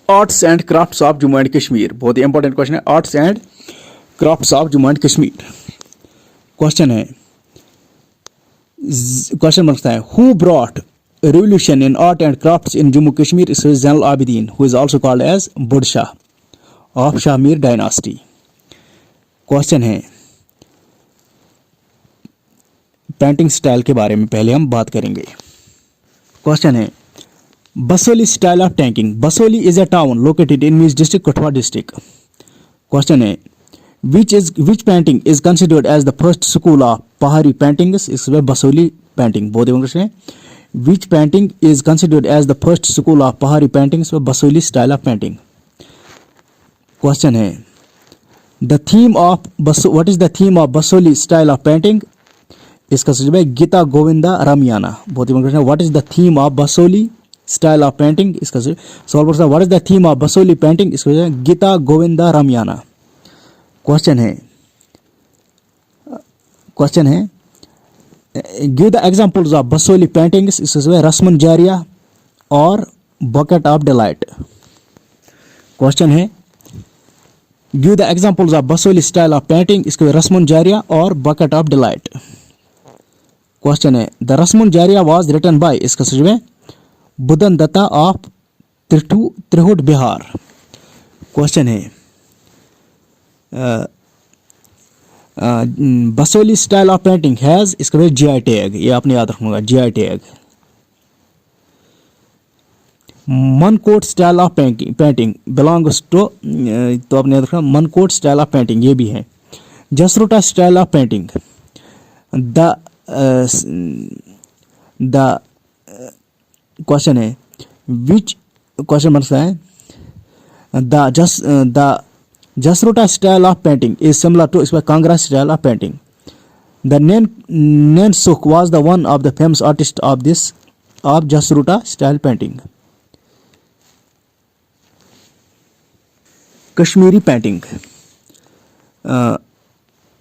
Arts and crafts of Jammu and Kashmir, बहुत ही important question है। Arts and crafts of Jammu and Kashmir. Question है, question बनता है, who brought revolution in art and crafts in Jammu Kashmir is Zainal Abidin, who is also called as Bud Shah of Shahmir dynasty. Question है, painting style के बारे में पहले हम बात करेंगे। क्वेश्चन है, Basohli style of painting. Basoli is a town located in which district? Kathua district. Question है, which painting is considered as the first school of Pahari paintings? इसमें बसोली पेंटिंग बहुत इंग्लिश है। Which painting is considered as the first school of Pahari paintings? Basoli style of painting. Question है, the theme of what is the theme of Basoli style of painting? इसका सही है गीता गोविंदा रामायणा। बहुत ही important है, what is the theme of Basohli style of painting? इसका solve करता है, what is the theme of Basoli painting? इसका गीता गोविंदा रामायणा। क्वेश्चन है, give the examples of Basoli paintings. इसका रस्म जारिया और बकेट ऑफ डिलाइट। क्वेश्चन है, give the examples of Basohli style of painting. इसके रस्म जारिया और बकेट ऑफ डिलाइट। क्वेश्चन है, the Rasmanjari was written by. इसका सही है बुदन दत्ता ऑफ त्रिहुट बिहार। क्वेश्चन है, Basohli style of painting has, इसका GI टैग, ये आपने याद रखना होगा, GI tag. Mankot style of painting belongs to, तो आपने याद रखना मनकोट स्टाइल ऑफ पेंटिंग ये भी है। Jasrota style of painting, the question है, विच क्वेश्चन बनता है, the Jasrota style of painting is similar to Kangra style of painting. The Nain Sukh was the one of the famous artists of Jasrota style painting. Kashmiri painting.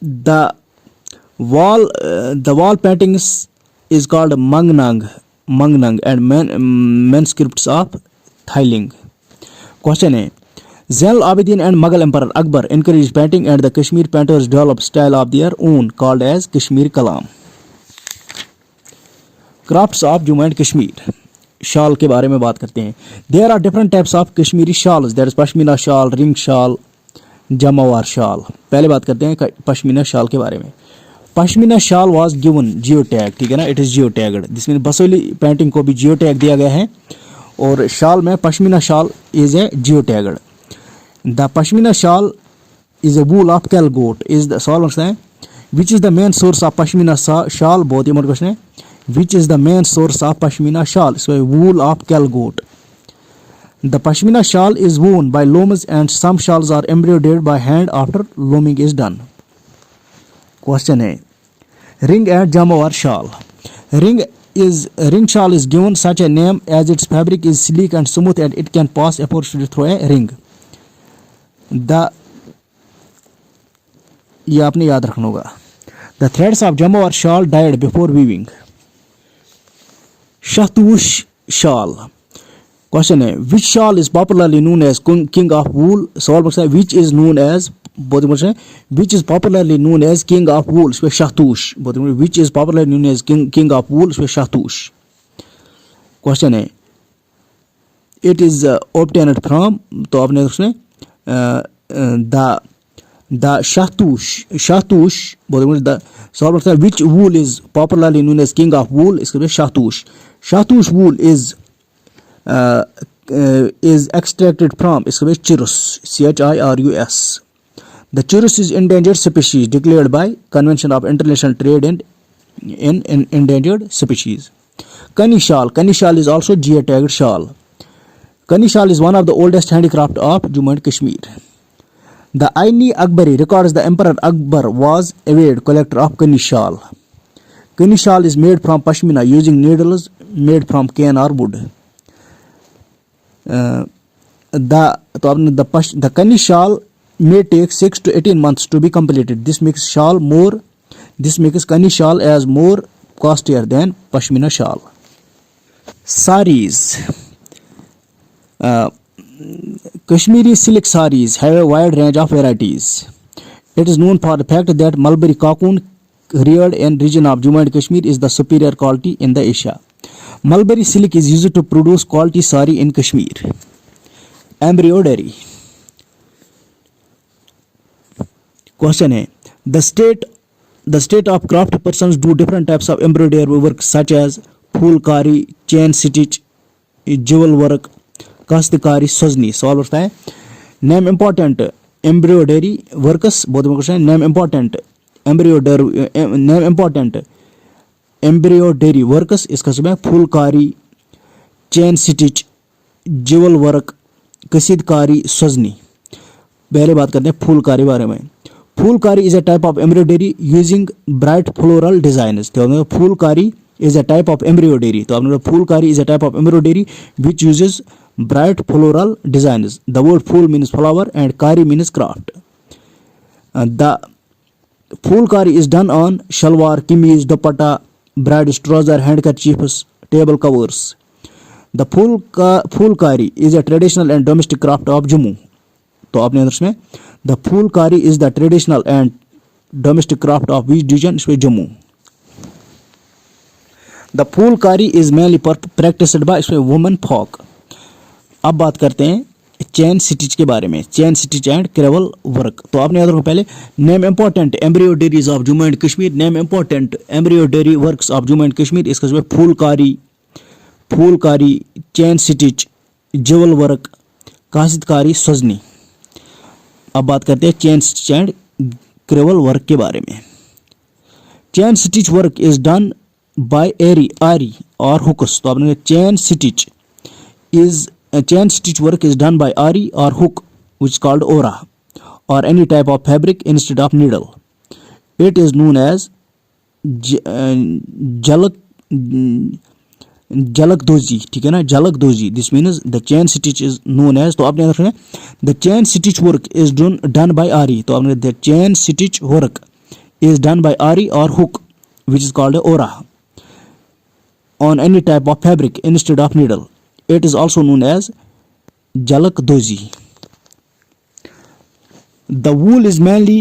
The wall paintings is called Mangnang and manuscripts of Thailing. Question है, Zainal Abidin and Mughal Emperor Akbar encouraged painting and the Kashmir painters developed style of their own called as Kashmir Kalam. Crafts of Jammu and Kashmir. शाल के बारे में बात करते हैं। There are different types of Kashmiri shawls. There is pashmina shawl, ring shawl, jamawar shawl. पहले बात करते हैं पश्मीना शाल के बारे में। Pashmina shawl was given geo tag, ठीक है ना, इट इज जियो टैग्ड। जिसमें बसोली पेंटिंग को भी जियो टैग दिया गया है और शाल में pashmina shawl is a geo tagged. The Pashmina shawl is a wool of cow goat. Is the solve है, which is the main source of Pashmina shawl? बहुत ही important क्वेश्चन है, which is the main source of Pashmina shawl? So wool of cow goat. The Pashmina shawl is worn by looms and some shawls are embroidered by hand after looming is done. Question है, ring and jamawar shawl. Ring shawl is given such a name as its fabric is sleek and smooth and it can pass effortlessly through a ring. ये आपने याद रखना होगा। The threads of jamawar shawl dyed before weaving. Shahtoosh shawl. Question है, which shawl is popularly known as king of wool? सवाल पूछता है, which is known as, बहुत इंपॉर्टेंट है, which is popularly known as king of wool? इसमें शाहतूश, बहुत important, which is popularly known as king of wool? इसमें shahtoosh. Question है, it is obtained from, तो आपने उसमें the Shahtush, the solve करता है, which wool is popularly known as king of wool? इसके लिए Shahtush wool is extracted from, इसके लिए chirus, CHIRUS. The chirus is endangered species declared by Convention of International Trade in Endangered Species. Kani shawl is also GI tagged shawl. Kani shawl is one of the oldest handicraft of Jammu and Kashmir. The Aini Akbari records the Emperor Akbar was avid collector of Kani shawl. Kani shawl is made from pashmina using needles made from cane or wood. The Kani shawl may take 6 to 18 months to be completed. This makes Kani shawl as more costlier than pashmina shawl. Saris. Kashmiri silk sarees have a wide range of varieties. It is known for the fact that mulberry cocoon reared in region of Jammu and Kashmir is the superior quality in the Asia. Mulberry silk is used to produce quality saree in Kashmir. Embroidery. Question है, the state of craft persons do different types of embroidery work such as फूलकारी, chain stitch, jewel work, काश्तकारी, सजनी. सवाल उठता है, name important embroidery works. बहुत बड़ा question है. name important embroidery works. इसका सब है फूलकारी, chain stitch, jewel work, कसीदकारी, सजनी. पहले बात करते हैं फूलकारी बारे में. फूलकारी is a type of embroidery using bright floral designs. तो फूलकारी is a type of embroidery. तो आपने फूलकारी is a type of embroidery which uses bright floral designs. The word fool means flower and kari means craft. The फूलकारी is done on shalwar, kameez, dupatta, bride's trouser, handkerchiefs, table covers. The फूलकारी is a traditional and domestic craft of Jammu. तो आपने इसमें the phulkari is the traditional and domestic craft of which division, इसमें Jammu. The phulkari is mainly practised by इसमें women folk. अब बात करते हैं chain stitch के बारे में. Chain stitch and crewel work. तो आपने याद रखो पहले name important embroideries of Jammu and Kashmir. Name important embroidery works of Jammu and Kashmir. इसका जो है phulkari, chain stitch, jewel work, kashtkari, सजनी. अब बात करते हैं chain stitch and crewel work के बारे में. Chain stitch work is done by aari और हुक्स. तो आपने chain stitch work is done by aari और हुक विच कॉल्ड ओरा और any type of fabric instead of needle. It is known as jalakdozi. ठीक है ना, jalakdozi. This means the chain stitch is known as. तो आपने रखना the chain stitch work is done by आरी. तो आपने the chain stitch work is done by aari और हुक विच इज कॉल्ड ओरा on any type of fabric instead of needle. It is also known as jalakdozi. The wool is mainly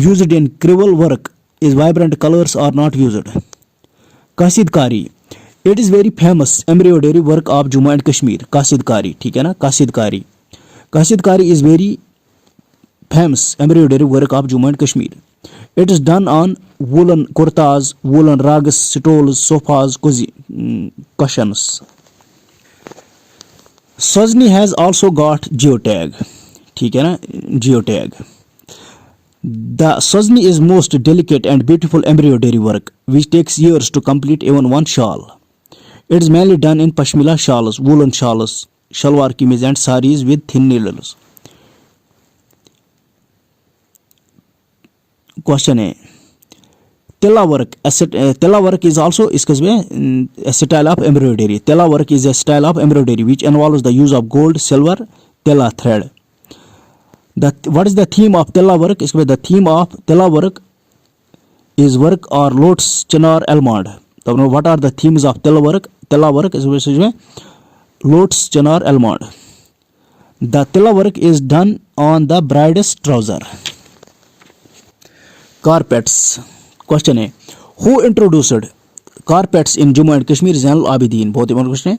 used in crewel work is vibrant colors are not used. Kashidakari. It is very famous embroidery work of Jammu and Kashmir. Kashidakari. ठीक है ना, kashidakari is very famous embroidery work of Jammu and Kashmir. It is done on woollen kurtas, woollen ragas, stoles, sofas, cushions. सजनी has also got geo tag. ठीक है ना, geo tag. The सजनी is most delicate and beautiful embroidery work which takes years to complete even one shawl. It is mainly done in pashmina shawls, woolen shawls, shalwar kameez and sarees with thin needles. Question है, tela work. Tela work is also इसका a style of embroidery. Tela work is a style of embroidery which involves the use of gold, silver, tela thread. What is the theme of tela work? The theme of tela work is work or lotus, chinar, almond. So what are the themes of tela work? Tela work is lotus, chinar, almond. The tela work is done on the bride's trouser. Carpets. Question है, who introduced carpets in Jammu and Kashmir? Zainul Abidin. बहुत important question है.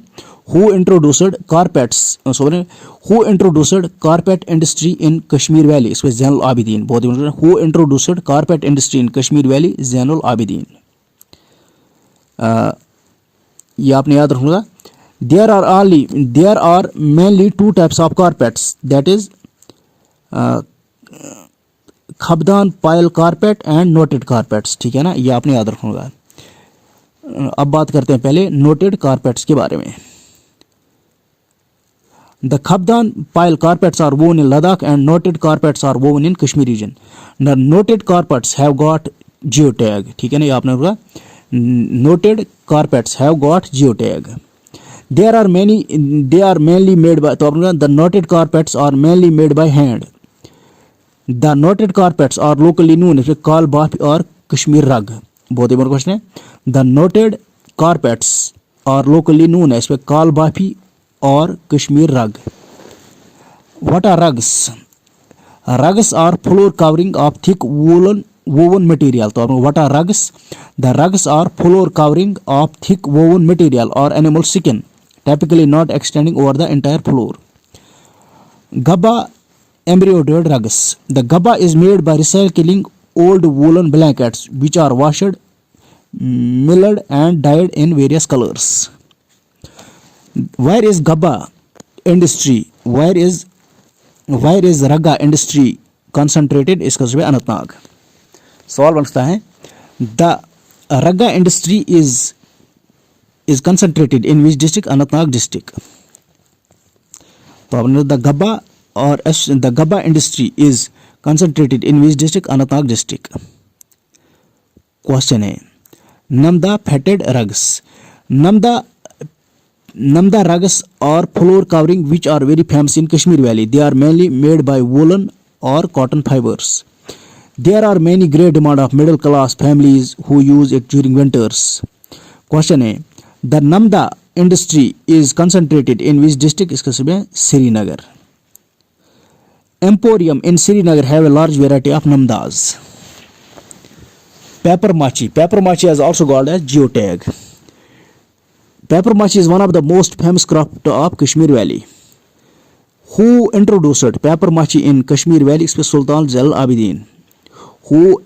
Who introduced carpets? Who introduced carpet industry in Kashmir Valley? इसमें Zainul Abidin. बहुत important. Who introduced carpet industry in Kashmir Valley? Zainul Abidin. ये आपने याद रखना. There are mainly two types of carpets. That is खबदान pile carpet and knotted carpets. ठीक है ना, ये आपने याद रखना. अब बात करते हैं पहले नोटेड कारपेट्स के बारे में. The Khabdan pile carpets are woven in Ladakh and noted carpets are woven in Kashmir region. The noted carpets have got geotag. ठीक है ना, ये आपने बोला noted carpets have got geotag. They are mainly made by, तो आपने the noted carpets are mainly made by hand. The noted carpets are locally known as Kal Bafi or Kashmir rug. बहुत ही बड़ा क्वेश्चन है. The noted carpets are locally known as Kal Bafi और कश्मीर रग. What are rugs? Rugs are floor covering of thick woven material. तो what are rugs? The rugs are floor covering of thick woven material or animal skin, typically not extending over the entire floor. Gabba embroidered rugs. The gabba is made by recycling old woolen blankets which are washed, milled and dyed in various colors. Where is gabba industry? Where is ragga industry concentrated? इसका जवाब अनंतनाग. सवाल बनता है the ragga industry is concentrated in which district? Anantnag district. तो आपने the gabba और the gabba industry is concentrated in which district? Anantnag district. Question है Namda fetted rugs. Namda rugs are floor covering which are very famous in Kashmir Valley. They are mainly made by woolen or cotton fibers. There are many great demand of middle class families who use it during winters. Question है The Namda industry is concentrated in which district? इसका जवाब है Srinagar. Emporium in Srinagar have a large variety of namdas. Paper machi. Paper machi is also called as geotag. Paper machi is one of the most famous craft of Kashmir Valley. Who introduced paper machi in Kashmir Valley? Sultan Zainal Abidin. Who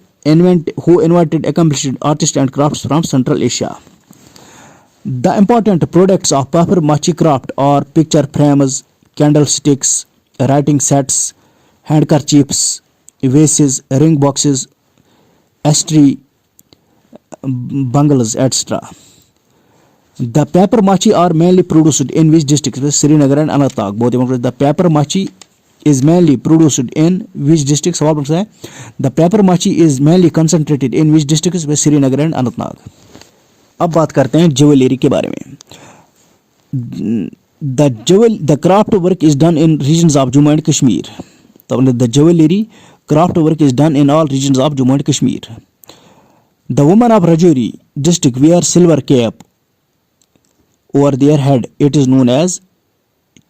invited accomplished artists and crafts from Central Asia. The important products of paper machi craft are picture frames, candlesticks, writing sets, handkerchiefs, vases, ring boxes, astray, bangles, etc. The paper machi are mainly produced in which districts? Srinagar and Anantnag. Both important. The paper machi is mainly produced in which districts? The paper machi is mainly concentrated in which districts? Srinagar and Anantnag. अब बात करते हैं jewellery के बारे में. The craft work is done in regions of Jammu and Kashmir. The jewelry craft work is done in all regions of Jammu and Kashmir. The women of Rajouri district wear silver cap over their head. It is known as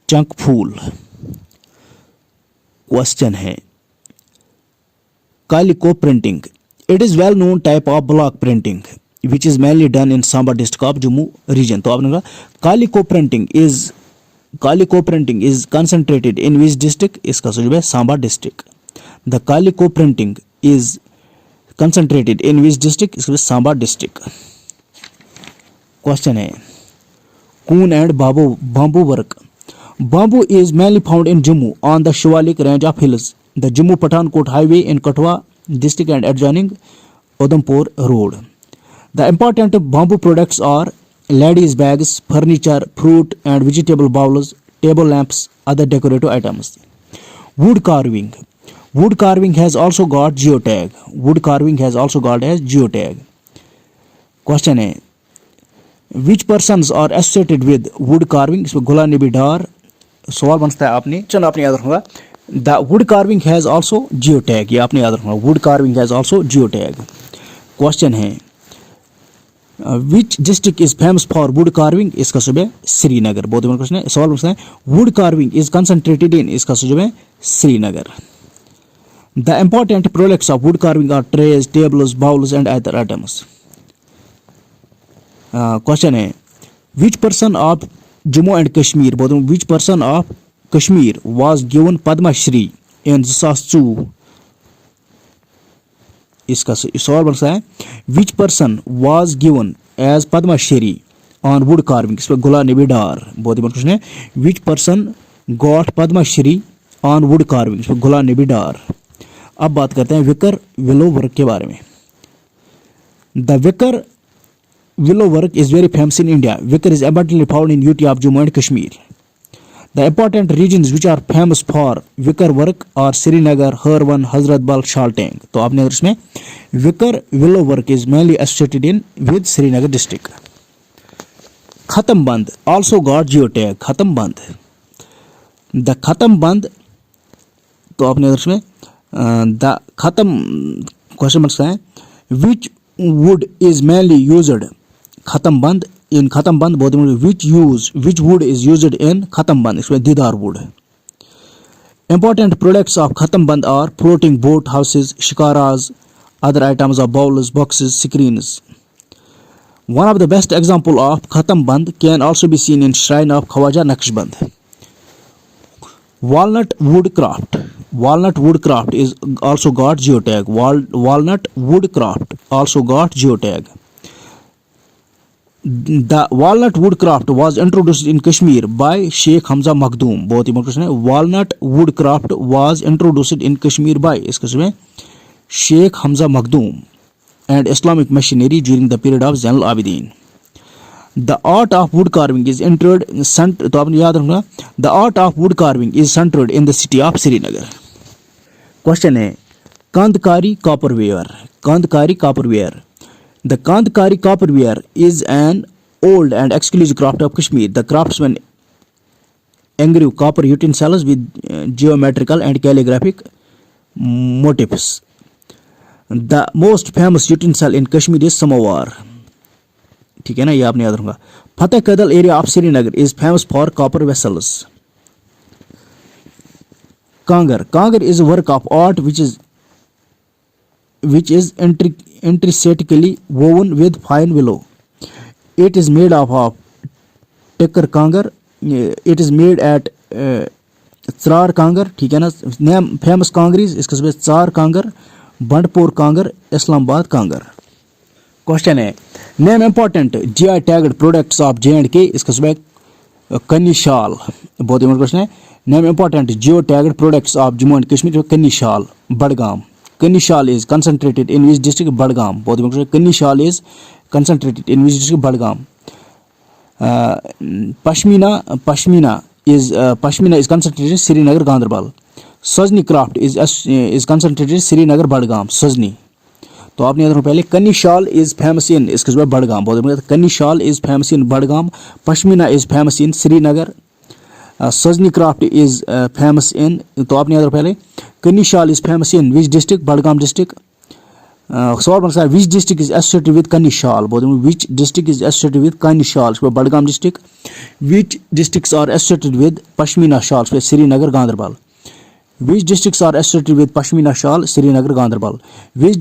chunk phool. Question है Calico printing. It is well known type of block printing which is mainly done in Samba district of Jammu region. तो आपने कहा Calico printing is concentrated in which district? इसका जवाब है Samba district. The Calico printing is concentrated in which district? इसका Samba district. Question है Coon and bamboo work. Bamboo is mainly found in Jammu on the Shivalik range of hills, the Jammu Pathankot highway in Katwa district and adjoining Udhampur road. The important bamboo products are ladies bags, furniture, fruit and vegetable bowls, table lamps, other decorative items. Wood carving. Wood carving has also got geotag. Wood carving has also got as geotag. Question है Which persons are associated with wood carving? इसमें गुला नबी डार. सवाल बनता है आपने याद रखूंगा. The wood carving has also geotag. ये आपने याद रखूंगा. Wood carving has also geotag. Question है Which district is famous for wood carving? इसका जवाब है श्रीनगर. बहुत इंपॉर्टेंट क्वेश्चन है. सवाल पूछता है Wood carving is concentrated in. इसका जवाब है Srinagar. The important products of wood carving are trays, tables, bowls and other items. Question है Which person of Jammu and Kashmir? Which person of Kashmir was given Padma Shri in 2002? इसका सवाल बनता है Which person was given as Padma Shri on wood carving? इस पर गुला नबी डार. बहुत ही question है Which person got Padma Shri on wood carving? इस पर गुला नबी डार. अब बात करते हैं विकर विलो वर्क के बारे में. The wicker willow work is very famous in India. Wicker is abundantly found in UT of Jammu and Kashmir. The important regions which are famous for wicker work are Srinagar, Harwan, Hazratbal, Shaltang. तो आपने अगर इसमें wicker willow work is mainly associated in with Srinagar district. Khatamband also got geotag. Khatamband. The Khatamband तो आपने अगर इसमें the Khatam question बनता है which wood is mainly used? Khatamband. In Khatamband which wood is used in Khatamband? इसमें दीदार wood. Important products of Khatamband are floating boat houses, shikaras, other items of bowls, boxes, screens. One of the best example of Khatamband can also be seen in shrine of Khwaja Naqshband. Walnut woodcraft. Walnut woodcraft is also got geotag. Walnut woodcraft also got geotag. The walnut woodcraft was introduced in Kashmir by Sheikh Hamza Makhdoom. बहुत ही question है. Walnut woodcraft was introduced in Kashmir by इसमें Sheikh Hamza Makhdoom and Islamic missionary during the period of Zainul Abidin. The art of wood carving is entered. तो आपने याद रखना. The art of wood carving is centered in the city of Srinagar. Question है Kandkari copperware. Kandkari copperware. The Kandkari copperware is an old and exclusive craft of Kashmir. The craftsmen engrave copper utensils with geometrical and calligraphic motifs. The most famous utensil in Kashmir is samovar. ठीक है ना, ये आपने याद रखना. Fateh Kadal area of Srinagar is famous for copper vessels. Kangar. Kangar is a work of art which is intricately woven with fine willow. It is made of Tekar Kangar. It is made at Tsar Kangar. ठीक है ना. Name famous Kangaris इसके सब Tsar Kangar, Bandpur Kangar, Islamabad Kangar. Question है Name important GI tagged products of J&K. इसका सब Kani shawl. बहुत important question है. Name important geo tagged products of Jammu and Kashmir. Kani shawl, Badgam. Kani shawl is concentrated in which district? Badgam. बहुत important. Kani shawl is concentrated in which district? Badgam. Pashmina is concentrated in Srinagar, Ganderbal. Sazni craft is concentrated in Srinagar, Badgam. Sazni. तो आपने याद रखना पहले kani shawl is famous इन इसके बाद बड़गाम. बहुत kani shawl is famous in Budgam. Pashmina is famous in Srinagar. Sozni craft is famous इन. तो आपने याद रखना पहले kani shawl is famous in which district? Budgam district. सवाल बनता है which district is associated with kani shawl. बहुत which district is associated with kani shawl? Budgam district. Which districts are associated with pashmina shawl? Srinagar, Ganderbal. Which districts are associated with Pashmina shawl? Srinagar, Ganderbal. Which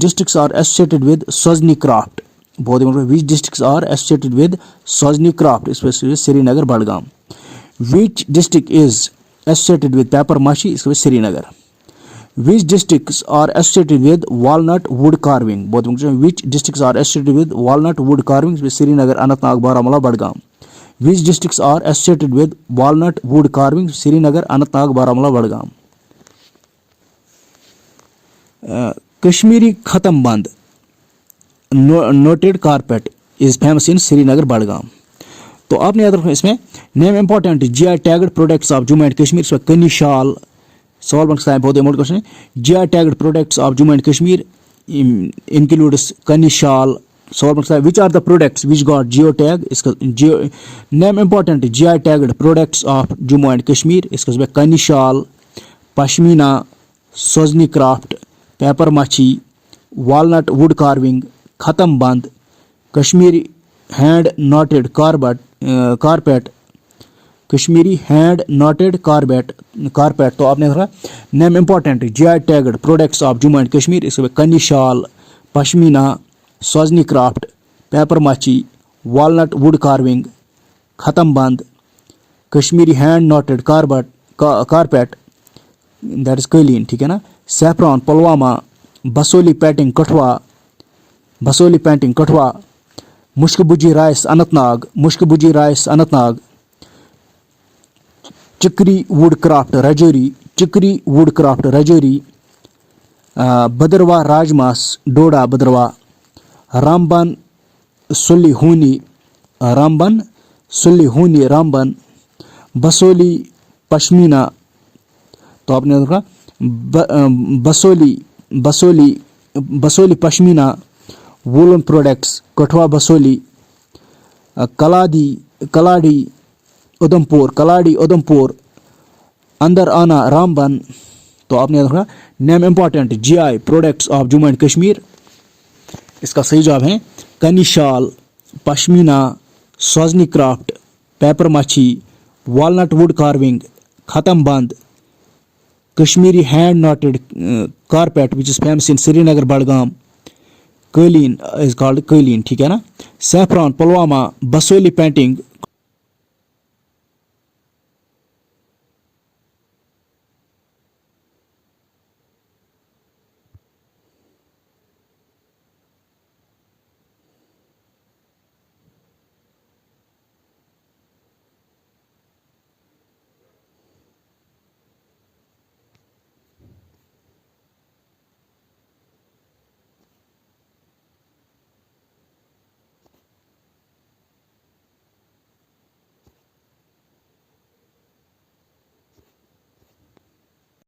districts are associated with Sazni craft? बहुत important. Which districts are associated with Sazni craft? Especially Srinagar, Badgam. Which district is associated with paper mashi? इसके Srinagar. Which districts are associated with walnut wood carving? बहुत important. Which districts are associated with walnut wood carving? Srinagar, Anantnag, Baramulla, Badgam. Which districts are associated with walnut wood carving? Srinagar, Anantnag, Baramulla, Badgam. Kashmiri Khatamband knotted carpet is famous in Srinagar, Badgam. तो आपने याद रखना इसमें name important GI tagged products of Jammu and Kashmir. इसमें kani shawl. सवाल बन सकता है, बहुत इंपॉर्टेंट क्वेश्चन है. GI tagged products of Jammu and Kashmir includes kani shawl. सवाल बन सकता है which are the products which got geo tag? इसका name important GI tagged products of Jammu and Kashmir. इसका kani shawl, pashmina, sozni craft, papier mache, walnut wood carving, Khatamband, Kashmiri hand knotted carpet, Kashmiri hand knotted carpet. तो आपने देखा name important GI tagged products of Jammu and Kashmir. इसके kani shawl, pashmina, sozni craft, papier mache, walnut wood carving, Khatamband, Kashmiri hand knotted carpet, that is kaleen. ठीक है ना. Saffron, Pulwama, Basohli painting Kathua, mushqbudji rice Anantnag, chikri wood craft Rajouri, Bhaderwah rajmash डोडा बदरवा, Ramban Sulli हूनी रामबन, बसोली पश्मीना. तो आपने देखा Basohli pashmina woollen products, Kathua Basohli, kalari Udhampur, anardana Ramban. तो आपने देखा name important GI products of Jammu and Kashmir. इसका सही जवाब है kani shawl, pashmina, sozni craft, papier mache, walnut wood carving, khatamband, Kashmiri hand knotted carpet which is famous in Srinagar Budgam, kaleen is called कालीन, ठीक है ना। Saffron Pulwama, Basohli painting